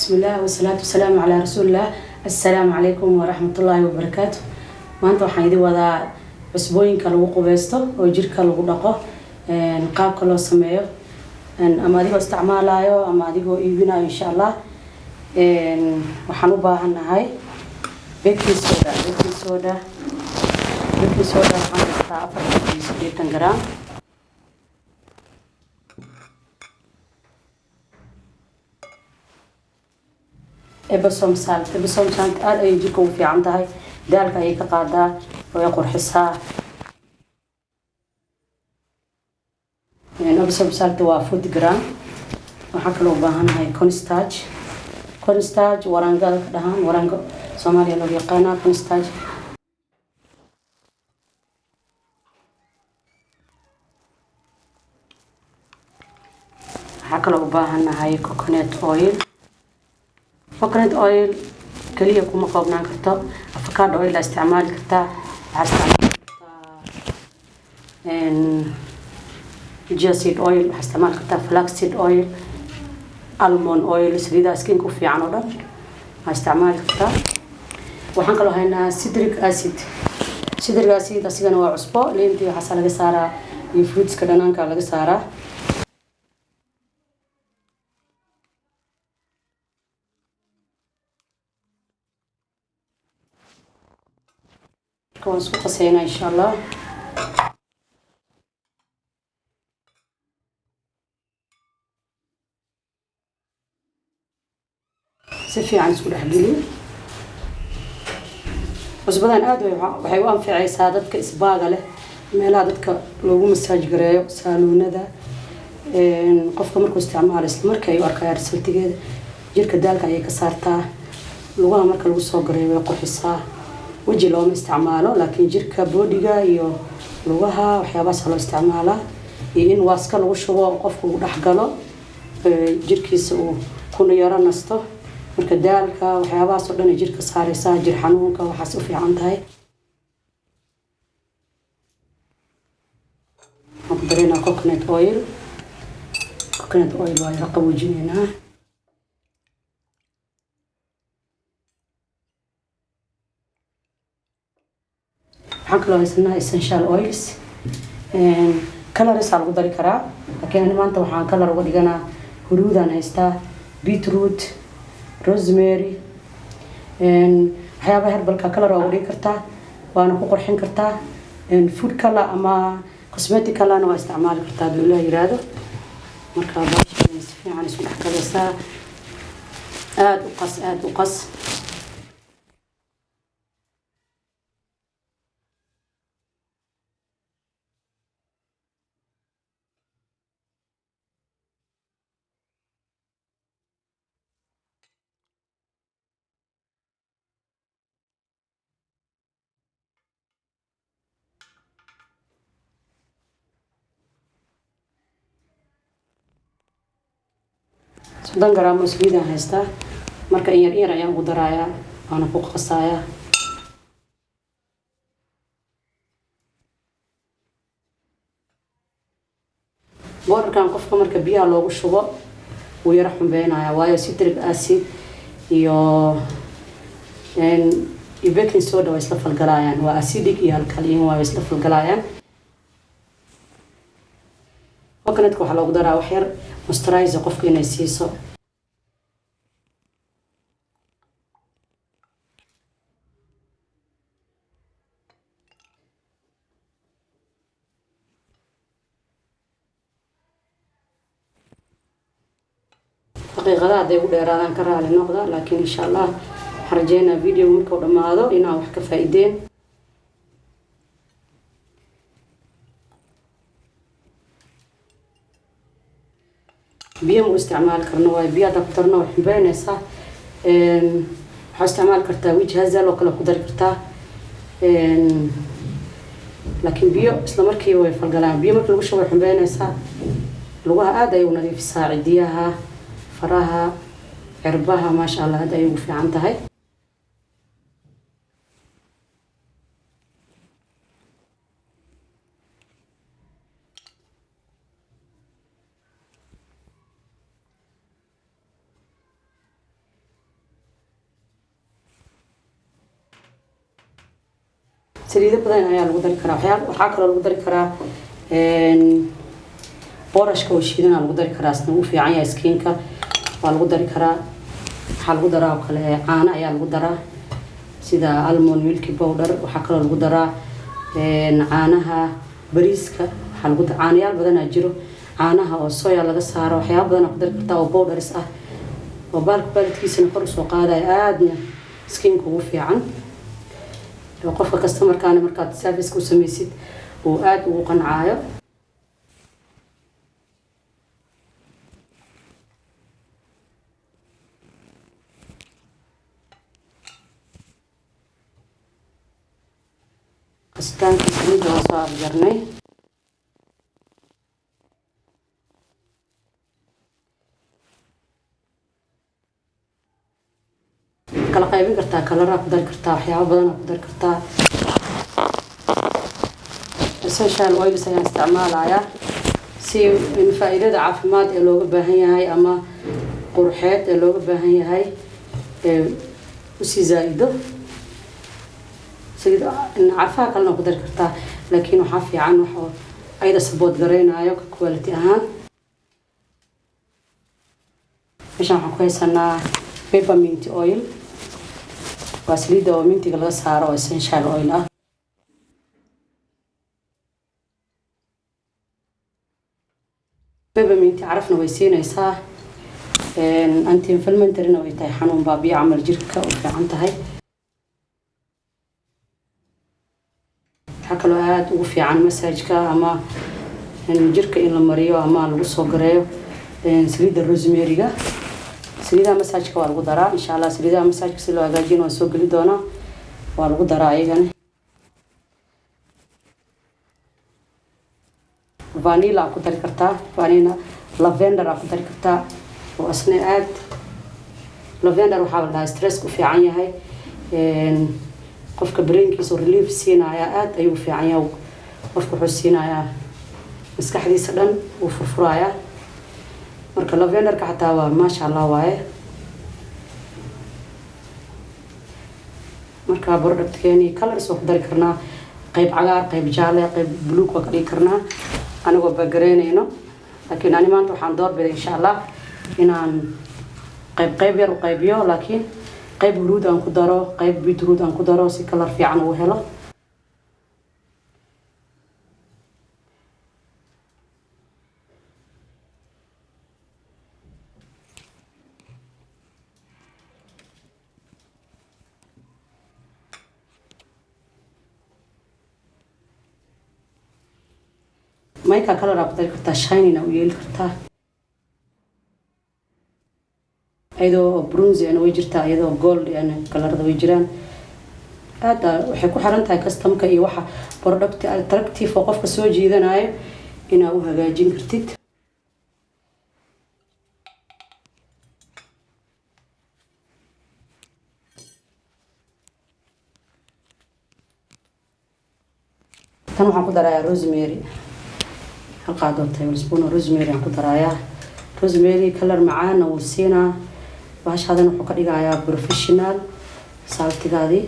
بسم الله والصلاة والسلام على رسول الله. السلام عليكم ورحمة الله وبركاته. maanta waxaan idin wadaa cusbooyinka lagu qubeysto oo jirka lagu dhaqo qaabka loo sameeyo ama adigoo isticmaalayo ama adigoo iibinayo insha Allah. waxaan u baahanahay baking soda waxaan gastaa 480 gram. Epsom salt aad ay jirka u fiican tahay, daalka ay ka qaadaa oo qurxisaa. Epsom salt waa 40 gram. waxaan kaloo u baahanahay cornstarch waranga ka dhahan, waranga Soomaaliya loo yaqaan cornstarch. waxaan kaloo u baahanahay coconut oil kaliya kuma koobnaan karto, avocado oil la isticmaali kartaa, chia seed oil, waxaa isticmaali kartaa flax seed oil, almond oil, saliidaha skinka u fiican oo dhan waxaa isticmaali kartaa. waxaan kaloo haynaa citric acid asigana waa cusbo, liintii waxaasa laga saaraa iyo fruitska dhanaanka laga saaraa. waan isku qaseynaa insha Allah. si fiican isku dhexgeliyo. cusbadan aad waxay u anficaysaa dadka isbaaga leh, meelaha dadka loogu masaaj gareeyo, saaluunada. qofka markuu isticmaalo isla markii ay arkayaan risaltigeeda, jirka daalka ayay ka saartaa, lugaha marka lagu soo gareeyo way qurxisaa. weji looma isticmaalo, laakiin jirka boodiga iyo lugaha waxyaabahaas loo isticmaalaa, iyo in waaska lagu shubo qofku uu dhex galo jirkiisa uu kuna yaro nasto. marka daalka waxyaabahaas oo dhan ay jirka saaraysaa, jir xanuunka waxaas u fiican tahay. waxaan ku dareynaa coconut oil waa yara qaboojinaynaa. waxaan kaloo haysanaa essential oils. colors lagu dari karaa, laakiin maanta waxaan color uga dhiganaa huruudaan haystaa, beetroot, rosemary, waxyaabaha herbalka color waa dhigi kartaa, waana ku qurxin kartaa. food color ama cosmetic colorna waa isticmaali kartaa hadduu Ilaah yiraahdo. marka baashan si fiican isku dhex galaysaa, aad u qas. soddon gram oo saliid aan haystaa, marka in yar ayaan ugu darayaa, waana ku qasayaa. boorarkan qofka marka biyaha loogu shubo wuu yara xumbeynaya, waayo citric acid iyo baking soda way isla falgalayaan, waa acidic iyo alkaline waa isla falgalayaan. coconut waxaa loogu daraa wax yar moisturizer qofka inay siiso. daqiiqadaha hadday ugu dheeraadaan ka raali noqda, laakiin insha Allah waxaan rajeynaa video markuu dhammaado inaan wax ka faa'iideen. biyo ma isticmaali karno, waayo biyo hadda ku darno way xumbeynaysaa. waxaa isticmaali kartaa witch hazel oo kale ku dari kartaa, laakiin biyo isla markiiba way falgalaan. biyo markii lagu shubo way xumbeynaysaa. lugaha aad ayay u nadiifisaa, cidiyaha, faraha, cirbaha, maasha Allah aad ayay ugu fiican tahay. saliido badan ayaa lagu dari karaa waxaa kaloo lagu dari karaa boorashka oo shiidan lagu dari karaa isna uu fiican yahay skinka waa lagu dari karaa waxaa lagu daraa oo kale caano ayaa lagu daraa sida almond milk powder waxaa kaloo lagu daraa caanaha bariiska waxaa lagu daraa caanayaal badan jiro caanaha oo soya laga saaro waxyaabo badan ku dari kartaa oo powders ah oo baalkiisana kor u soo qaadaya aadna skinka ugu fiican qofka customer-kaana markaad service ku samaysid oo aad ugu qancaayo qastaanka saliidda waa soo afjarnay kala qaybin kartaa kalaraa ku dari kartaa waxyaabo badanaa ku dari kartaa essential oils ayaan isticmaalayaa si faa'iidada caafimaad ee looga baahan yahay ama qurxeed ee looga baahan yahay usii zaa'ido saliid carfaha kalena ku dari kartaa laakiin waxaa fiican waxoo ayada sabood garaynayo ka quality ahaan meeshaan waxaan ku haysanaa peppermint oil waa saliidda oo mintiga laga saaro oo essential oil ah peppermint carafna way siinaysaa anti inflammatoryna way tahay xanuun baabiyo camal jirka u fiican tahay waxaa kaloo aad ugu fiican masaajka ama jirka in la mariyo ama lagu soo gareeyo saliidda rosemary-ga saliidaha masaajka waa lagu daraa insha Allah saliidaha masaajka si loo hagaajino waan soo geli doonaa waa lagu daraa ayagana vanilla ku dari kartaa vanilla lavender ku dari kartaa oo asna aad lavender waxa la dhahaa stress ku fiican yahay qofka brainkiisa relief siinaya aad ayuu fiican yahay qofka wuxuu siinayaa maskaxdiisa dhan uu furfuraya marka lavenderka xataa waa maasha Allah waaye marka productkeeni colors oo ku dari karnaa qayb cagaar qayb jaalle qayb buluug waa ka dhigi karnaa anagoo bagareynayno laakiin ani maanta waxaan doorbiday insha Allah inaan qayb yar u qaybiyo laakiin qayb huruud aan ku daro qayb beetroot aan ku daro si color fiican uu helo mayka color ku dari kartaa shiny u yeeli kartaa ayadoo bronze ana way jirtaa ayadoo gold ana colorada way jiraan aad waxay ku xiran tahay customka iyo waxa product attractive oo qofka soo jiidanayo inaa u hagaajin kartid tan waxaan ku darayaa rosemary hal qaado tablespoon rosemary aan ku darayaa rosemary color macaan oo siina baashadan wuxuu ka dhigayaa professional saltigaadii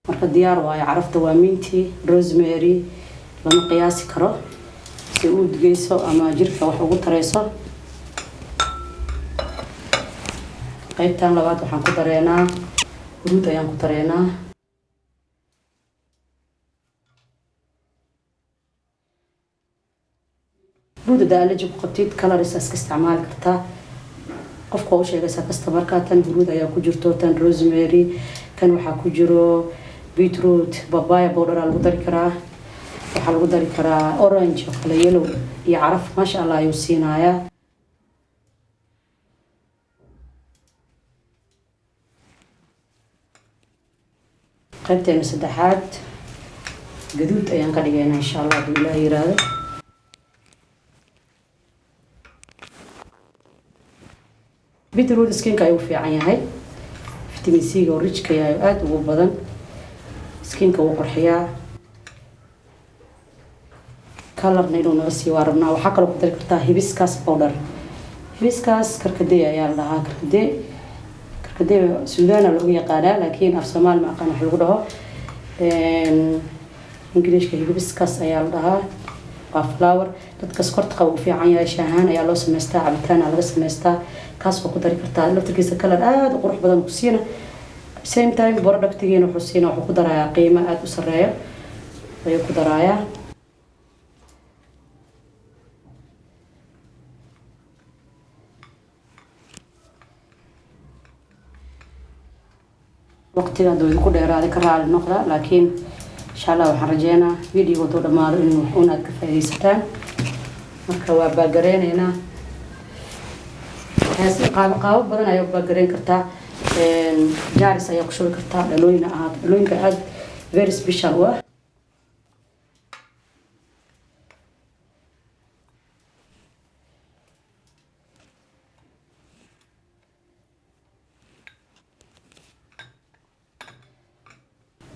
marka diyaar waayo carafta waa minti rosemary lama qiyaasi karo si uu udgeyso ama jirka wax ugu tareyso qaybtan labaad waxaan ku dareynaa huruud ayaan ku dareynaa huruudda daalaji ku qabtid colors iska isticmaali kartaa qofka uu sheegaysa customer-ka tan huruud ayaa ku jirto tan rosemary kan waxaa ku jiro beetroot papaya powder lagu dari karaa waxaa lagu dari karaa orange oo kale yellow iyo caraf maasha Allah ayuu siinayaa qaybteena saddexaad gaduud ayaan ka dhigaynaa insha Allah hadduu Ilaahay yiraahdo beetroot skinka ayuu fiican yahay vitamin C oo rich ka yahay aad ugu badan skinka uu qurxiyaa colorna inuu naga sii waarabnaa waxaa kaloo ku dari kartaa hibiscus powder hibiscus karkadee ayaa la dhahaa karkadee Suudaan loogu yaqaanaa laakiin af Soomaali ma aqaan wax lagu dhaho ingiriishka hibiscus ayaa la dhahaa waa flower dadka sokorta qaba u fiican yahay shaahaan ayaa loo sameystaa cabitaan laga sameystaa kaas oo ku dari kartaa laftirkiisa kalar aad u qurux badan ku siina same time productigeena wuxuu siina wuxuu ku darayaa qiimo aad u sareeyo ayuu ku darayaa waqtiga dooda ku dheeraaday ka raali noqda laakiin insha Allah waxaan rajeynaa video doo dhamaado in aad ka faa'iideysataan marka waa baagareynayna qaabo badan ayaa baagareyn kartaa jaaris ayaa ku shubi kartaa dhalooyinka aad very special u ah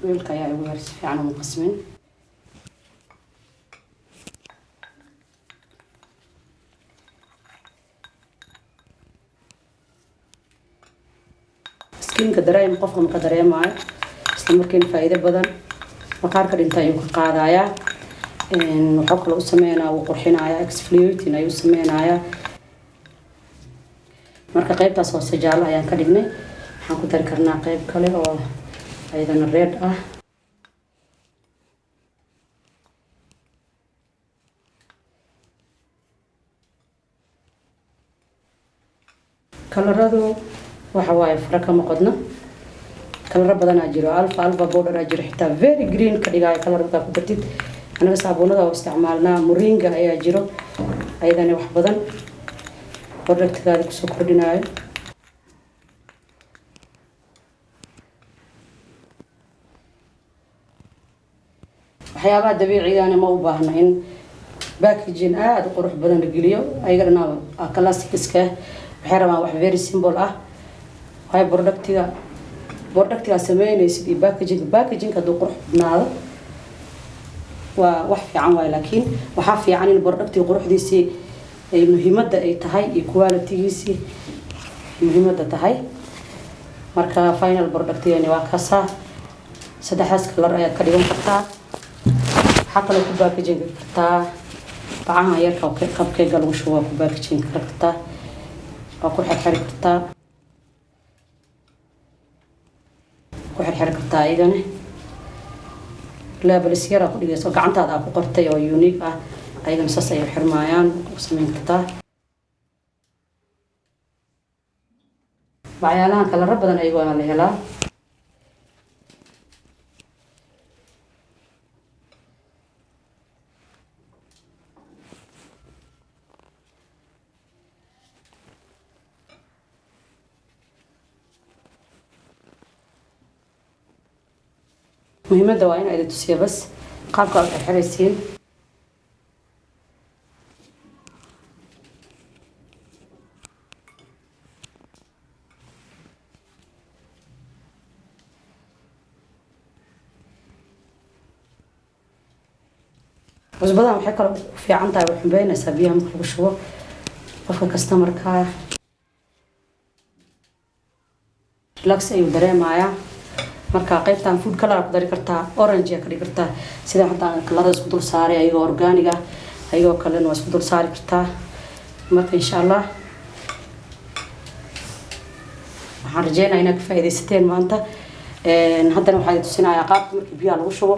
wiilka ayaa ugu yar si fiican u qasmin skinka dareem qofka ma ka dareemayo isla markiina faa'iido badan maqaarka dhinta ayuu ka qaadayaa wuxuu kale u sameynaa wuu qurxinayaa exfoliating ayuu sameynayaa marka qaybtaas hoose jaallo ayaan ka dhignay waxaan ku dari karnaa qayb kale oo ayadana red ah kalaradu waxa waaye fara kama qodno kalara badan aa jiro alfa powder aa jiro xitaa very green ka dhigaayo kalarada ku dartid anaga saabuunada oo isticmaalnaa moringa ayaa jiro ayadana wax badan productgaada kusoo kordhinayo waxyaabaha dabiicigaana ma u baahna in packaging aad u qurux badan la geliyo ayaga dhanaa classic iska waxay rabaan wax very simple ah waay productiga sameynaysid iyo packaging hadduu qurux badnaado waa wax fiican waay laakiin waxaa fiican in productiga quruxdiisii ay muhiimadda ay tahay iyo qualitygiisii muhiimadda tahay marka final productigani waa kaasaa saddexdaas kalar ayaad ka dhigan kartaa waxaa kaloo ku packaging kartaa bacaha yarka cupcake lagu shubo ku packaging kartaa waa ku xirxiri kartaa ayagana labels yara ku dhigayso gacantaada aad ku qortay oo unique ah ayagana saas ay xirmayaan ku sameyn kartaa waxyaalahan kalara badan ayagoo la helaa muhiimadda waa in ay tusiyo bas qaabka aad xiraysiin cusbadan waxay kale ku fiican tahay wax xumbeynaysaa biyaha marka lagu shubo qofka customerka relax ayuu dareemayaa marka qaybtan food color ku dari kartaa orange ka dhigi kartaa sida hadda kalarada isku dul saaray ayagoo organic ah ayagoo kalena waa isku dul saari kartaa marka insha Allah waxaan rajeynayaa inaad ka faa'iideysateen maanta haddana waxaan tusinayaa qaabka markii biyaha lagu shubo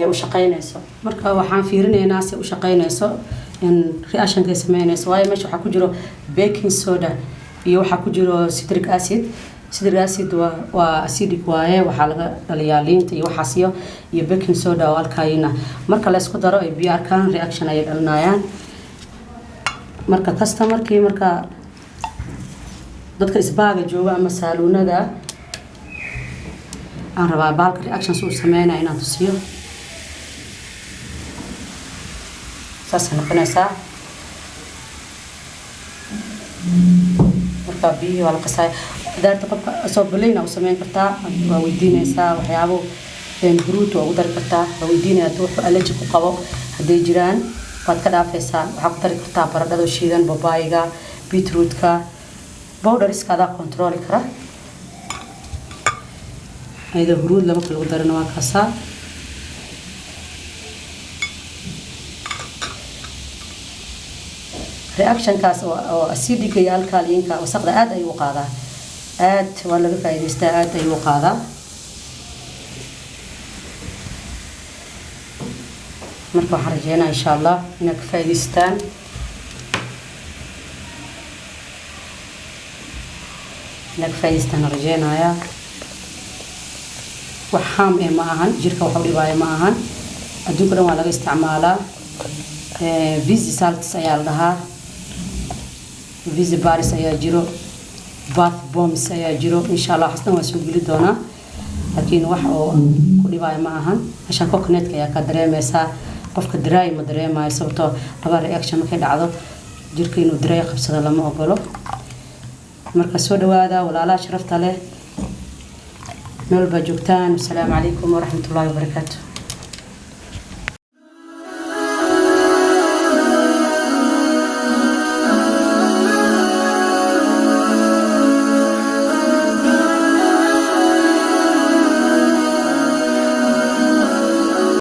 ee u shaqeynayso marka waxaan fiirinaynaa si u shaqeynayso in reaction ka sameynayso waayo meesha waxa ku jiro baking soda iyo waxa ku jiro citric acid waa acidic waaye waxaa laga dhaliyaa liinta iyo waxaas iyo baking soda oo alkayna marka la isku daro ay biyo arkaan reaction ay dhalinayaan marka customerkii marka dadka isbaaga jooga ama saaluunada aan rabaa baalka reactions uu sameynaa inaan tusiyo saas noqonaysaa marka biyo waa la qasay daarta qofka soo balayna u sameyn kartaa waa weydiinaysaa waxyaabo fruit oo u dari kartaa waa weydiinaya wuxuu allergy ku qabo haday jiraan waad ka dhaafaysaa waxaa ku dari kartaa baradhada shiidan babaayga beetrootka powderiska adaa control kara ayda huruud laba kala darana waa kaasaa reaction kaas oo acidic iyo alkalinka wasaqda aad ay u qaadaa aad waa laga faa'iideystaa aad ay u qaadaa marka waxaan rajeynaa insha Allah inaad ka faa'iideystaan rajeynaya wax xaam ee ma ahan jirka wax u dhibaayo ma ahan adduunka dhan waa laga isticmaalaa visi salts ayaa la dhahaa visi baris ayaa jiro bath bombs ayaa jiro insha Allah xasna waa soo geli doonaa laakiin wax oo ku dhibaayo ma ahan ashan coconut ayaa ka dareemaysaa qofka dry ma dareemayo sababtoo laba reaction markay dhacdo jirka inuu dry qabsado lama ogolo marka soo dhawaada walaalaha sharafta leh meel ba joogtaan. Assalaamu calaykum wa rahmatullaahi wa barakaatuh.